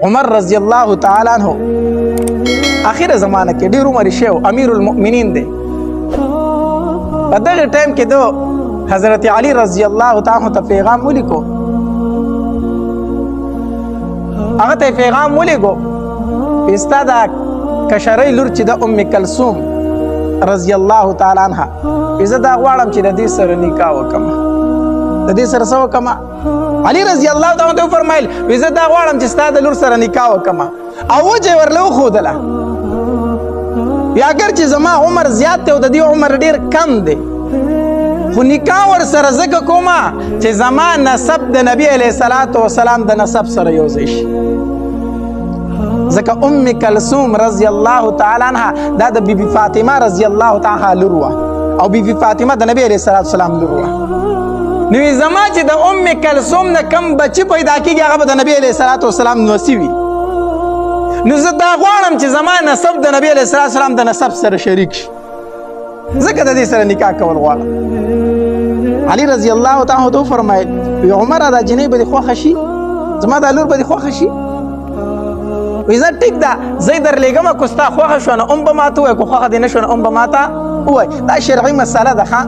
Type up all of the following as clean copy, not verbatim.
عمر رضی الله تعالی عنہ اخر زمانه کې ډیر عمر شو امیر المؤمنین دی. په دغه ټایم کې دو حضرت علی رضی الله تعالی عنہ ته پیغام ولیکو. هغه ته پیغام ولیکو استاد کشرۍ لور چې د ام کلثوم رضی الله تعالی عنها زه دا غواړم چې د دې سره نکاح وکړم. د دې سره څه وکړم؟ علي رضی الله تعالی عنہ فرمایل زه دا غواړم چې ستا د لور سره نکاح وکړم. او وجه ورله وښودله یا اگر چې زما عمر زیات دی او د دې عمر ډیر کم دی خو نکاح ورسره ځکه کومه چې زما نسب د نبی علیه الصلاة والسلام د نسب سره یوځای شي. ځکه ام کلثوم رضی الله تعالی عنها دا د بیبي فاطمه رضی الله تعالی عنها لور وه او بیبي فاطمه د نبی علیه الصلاة والسلام لور وه. نو زما چې د ام کلثوم نه کم بچی پیدا کېږي هغه به د نبی علیه الصلاة والسلام نوسی وي. نو زه دا غواړم چې زما نسب د نبی علیه الصلاة والسلام د نسب سره شریک شي ځکه د دې سره نکاح کول غواړم. علي رضی الله تعالی عنہ فرمایل عمره دا جنۍ به دې خوښه شي زما دا لور به دې خوښه شي؟ وی زه ټیک ده زه یې درلېږم که ستا خوښه شوه نو ام به ماته ووایه که خوښه دې نه شوه نو ام به ماته ووایي. دا شرعي مسله ده. ښه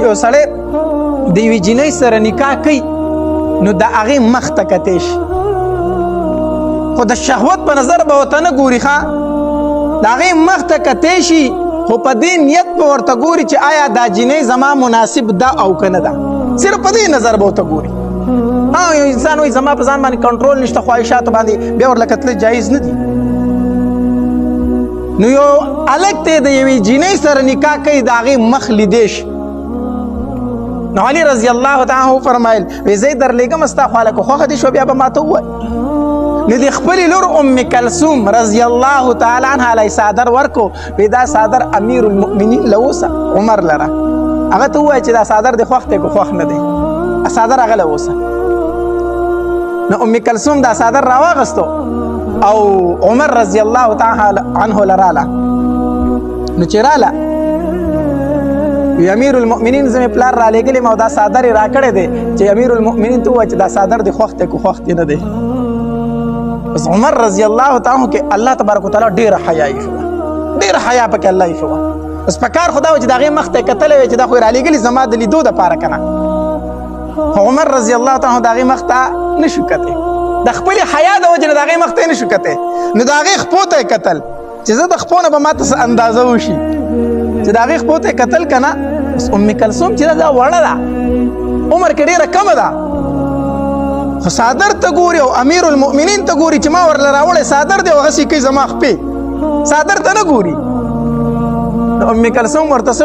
یو سړی د یوې جنۍ سره نکاح کوي نو د هغې مخ ته کتی شي خو د شهوت په نظر به ورته نه ګوري. ښه د هغې مخ ته کتی شي خو په دې نیت به ورته ګوري چې آیا دا جنۍ زما مناسب ده او که نه ده. صرف په دې نظر به ورته ګوري. یو انسان وایي زما په ځان باندې کنټرول نشته خواهشاتو باندې بیا ورله کتل جایز نه دي. نو یو هلک دی د یوې جنۍ سره نکاح کوي د هغې مخ لیدی شي. نو علي رضی الله تعالی عنہ فرمایل وی زه یې درلېږم ستا خوا لکه خوښه دې شوه بیا به ماته ووایي. نو د خپلې لور ام کلثوم رضی الله تعالی عنها له څادر ورکو وی دا څادر امیر المؤمنین له اوسه عمر لره هغه ته ووایه چې دا څادر دې خوښ دی که خوښ نه دی څادر هغه له اوسه. نو ام کلثوم دا څادر راواغستو او عمر رضی الله تعالی عنه لراله. نو چې راله امیر المؤمنین زمې پلار را لېږلی ما او دا څادر یې راکړی دی چې امیر المؤمنین ته ووایه چې دا څادر دې خوښ دی که خوښ دی نه دی. بس عمر رضی الله تعالی عنہ کې الله تبارک وتعالی ډېره حیا ایښوه ډېره حیا پکې الله ایښوه. بس په کار خو دا و چې د هغې مخ ته یې کتلی وی چې دا خو یې رالیږلي زما د لیدو دپاره که نه. خو عمر رضی الله تعالی عنہ د هغې مخ ته نه شو کتی د خپلې حیا د وجې نه د هغې مخ ته یې نه شو کتی. نو د هغې خپو ته یې کتل چې زه د خپو نه به ماته څه اندازه وشي چې د هغې خپو ته یې کتل که نه. بس ام کلثوم چې دا وړه ده عمر کې ډېره کمه ده خو څادر ته ګوري او امیر المؤمنین ته ګوري چې ما ورله راوړی څادر دی او هغسې کوي زما خپې څادر ته نه ګوري. د ام کلثوم ورته څه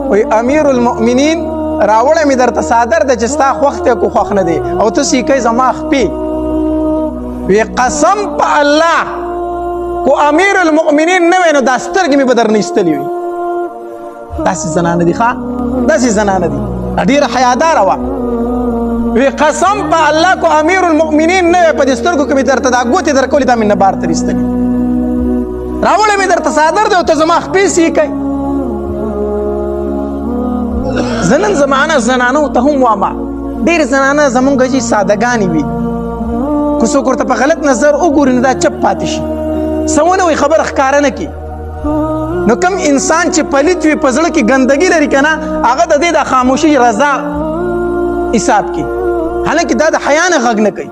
وایي امیر المؤمنین راوړی مې درته څادر دی چې ستا خوښ دی که خوښ نه دی او ته سې کوي زما خپې. وی قسم په الله کو امیر المؤمنین نه وی نو دا سترګې مې به درنه ایستلې وي. داسې زنانه دي ښه داسې زنانه دي ډېره حیاداره وه. وی قسم په الله کو امیر المؤمنین نه وی په دې سترګو کې مې درته دا ګوتې درکولې دا مې نه بار تر ایستلې راوړی مې درته څادر دی او ته زما خپې سې کوي. زه نن زمانه زنانو ته هم وامه ډېرې زنانه زمونږ چې سادهګانې وي که څوک ورته په غلط نظر وګوري نو دا چپ پاتې شي څه ونه وایي خبره ښکاره نه کړي. نو کم انسان چې پلیت وي په زړه کې ګندګي لري که نه هغه د دې د خاموشي رضا حساب کړي. حالانکه دا د حیا نه غږ نه کوي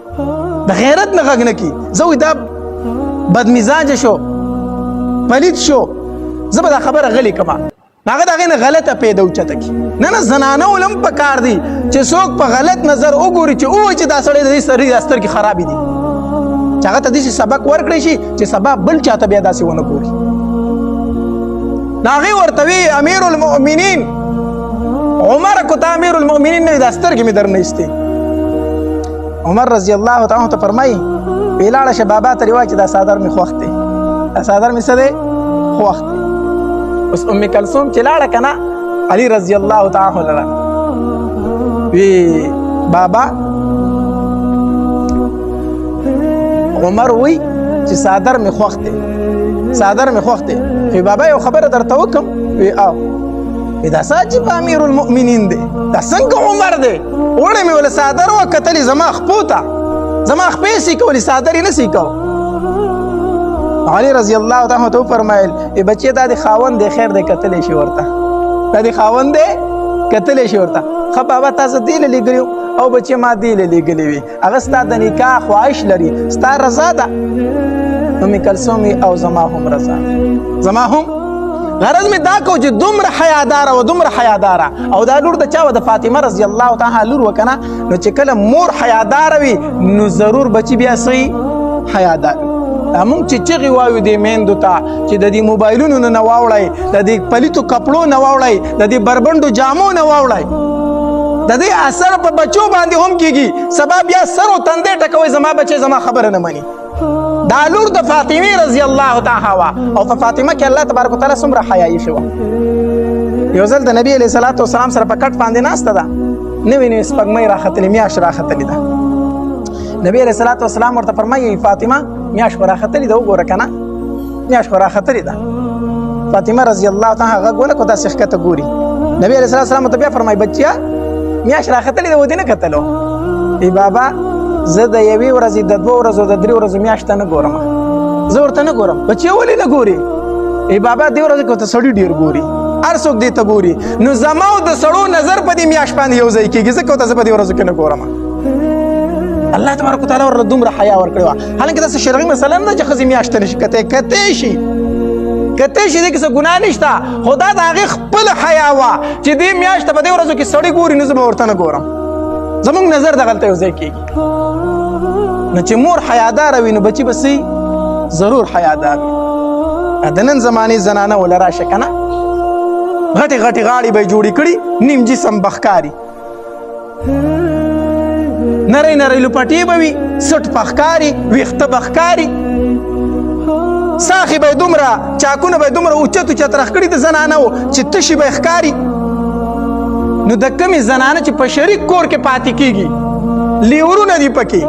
د غیرت نه غږ نه کوي. زه وایي دا بدمزاجه شو پلیت شو زه به دا خبره غلې کړم هغه د هغې نه غلطه پیدا اوچته کړي. نه زنانه ولم په کار دی چې څوک په غلط نظر وګوري چې ووایي چې دا سړی د دې سړي دا سترګې خرابې دي چې هغه ته داسې سبق ورکړی شي چې سبا بل چاته بیا داسې ونه ګوري. نو هغې ورته وی امیر المؤمنین عمر کو ته امیر المؤمنین نه وي دا سترګې مې درنه ایستې. عمر رضی الله تعالی عنہ ته فرمایي وی لاړه شه بابا ته رواج چې دا څادر مې خوښ دی دا څادر مې څه دی خوښ دی. اوس ام کلثوم چې لاړه که نه علي رضی الله تعالی عنہ وی بابا عمر وی چې څادر مې خوښ دی څادر مې خوښ دی. وی بابا یو خبره درته وکړم؟ وی او دا څه عجیب امیر المؤمنین دی دا څنګه عمر دی وړی مې وله څادر وکتلې زما خپو ته زما خپې یې سې کولې څادر یې نه سې کو علي رضی الله تعالی عنہ فرمایل ای بچی دا د خاوند د خیر د قتل شي ورته دا د خاوند د قتل شي ورته خو بابا تاسو دی لګریو او بچی ما دی لګلی وي هغه ستاسو د نکاح خواهش لري ستاسو رضا ده ام کلثوم او زما هم رضا زما هم غرض می دا کو چې دومره حیادار او دومره حیادار او دا لور د چا د فاطمه رضی الله تعالی لور وکنه نو چې کله مور حیادار وي نو ضرور بچی بیا صحیح حیادار موږ چې چغې وایو د میندو ته چې د دې موبایلونو نه واوړئ د دې پلیتو کپړو نه واوړئ د دې بربنډو جامو نه واوړئ د دې اثر په بچو باندې هم کیږي سبا بیا سر او تندې ټکوي زما بچي زما خبره نه مني دا لور د فاطمه رضی الله تعالی وا او په فاطمه کې الله تبارک وتعالى څومره حیايي شو یو ځل د نبی علیه الصلاۃ والسلام سره په کټ باندې ناسته ده نوې سپګمې راختلې میاش راختلې ده نبی علیه الصلاۃ والسلام ورته فرمایي فاطمه میاش راختلې ده وګوره کنه میاش راختلې ده فاطمه رضی الله تعالی هغه ګوله کو دا سخته ګوري نبی علیه الصلاۃ والسلام ته بیا فرمایي بچیا میاش راختلې ده ودی نه کتلو ای بابا زه د یوې ورځې د دوه ورځو د درې ورځو میاشته نه ګورم زه ورته نه ګورم بچی ولې نه ګوري ای بابا دې ورځې کو ته سړی ډیر ګوري هر څوک دې ته ګوري نو زما او د سړو نظر په دې میاش باندې یو ځای کېږي ځکه ته زه په دې ورځو کې نه ګورم الله تبارک وتعالى ورله دومره حیا ورکړې حالانکه دا شرعي مسله نه چې ښځې میاشته نشي کتی شي کته شي دې څه ګناه نشته خدا دا هغه خپل حیا وا چې دې میاشت په دې ورځو کې سړی ګوري نو زه به ورته نه ګورم زمونږ نظر د غلطه یو ځای کېږي نو چې مور حیادار وي نو بچي به سي ضرور حیادار وي د نن زمانې زنانه ولا راشه کنه غټي غټي غاړي به جوړې کړي نیم جسم بخکاری نری نری لپټي به وي سټ بخکاری ویخته بخکاری ساخي به دومره چاکونه به دومره اوچت اوچت راخکړي د زنانه و چې تشي به ښکاري نو د کمې زنانه چې په شریک کور کې پاتې کېږي لیورونه دي پکې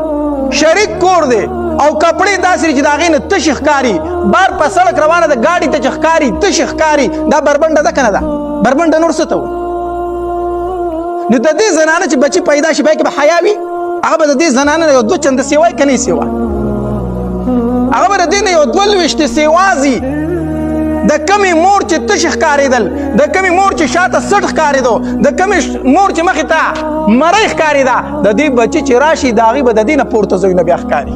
شریک کور دی او کپړې داسې چې د هغې نه تشي ښکاري بار په سړک روانه ده ګاډي ته چې ښکاري تشي ښکاري دا بربنډه ده که نه ده بربنډه نور څه ته و نو د دې زنانه چې بچي پیدا شي بیا کې به حیا وي هغه به د دې زنانه یو دوه چنده سیوا که نه سیوا هغه به د دې نه یو دوه لویشتې سیوازي د کمې مور چې تش ښکارېدل د کمې مور چې شاته سټ ښکارېدو د کمې مور چې مخې ته مرۍ ښکارېده د دې بچي چې راشي د هغې به د دې نه پورته ځایونه بیا ښکاري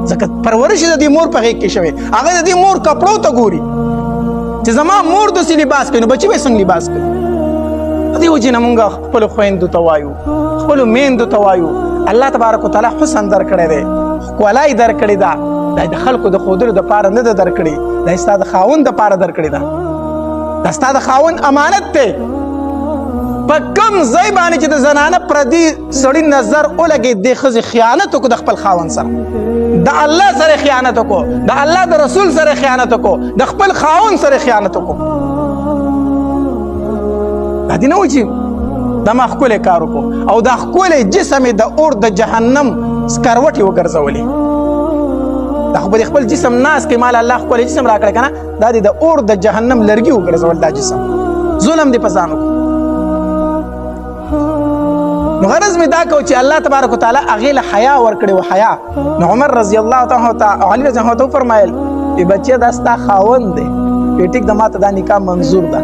ځکه پرورش یې د دې مور په غېږ کې شوی هغه د دې مور کپړو ته ګوري چې زما مور داسې لباس کوي نو بچي به یې څنګه لباس کوي د دې وجې نه مونږ خپلو خویندو ته وایو خپلو میندو ته وایو الله تبارک وتعالی حسن درکړی دی ښکلا یې درکړې ده دا د خلکو د ښودلو دپاره نه ده درکړې دا یې ستا د خاوند دپاره درکړې ده دا ستا د خاوند امانت دی په کم ځای باندې چې د زنانه پردي سړي نظر ولګېد دې ښځې خیانت وکړو د خپل خاوند سره د الله سره خیانت وکړو د الله د رسول سره خیانت وکړو د خپل خاوند سره خیانت وکړو دا دې نه و چې دا ما ښکلی کار وکړو او دا ښکلی جسم یې د اور د جهنم سکروټې وګرځولې دا خو به د خپل جسم ناز کې مال الله ښکلی جسم راکړی که نه دا دې د اور د جهنم لرګي وګرځول دا جسم ظلم دې په ځان وکړو نو غرض مې دا کو چې الله تبارک وتعالی هغې له حیا ورکړې و حیا نو عمر رضی الله تعالی او علي رضی الله تعالی وفرمایل ای بچیه دا ستا خاوند دی ټیک د ما ته دا نکاح منظور ده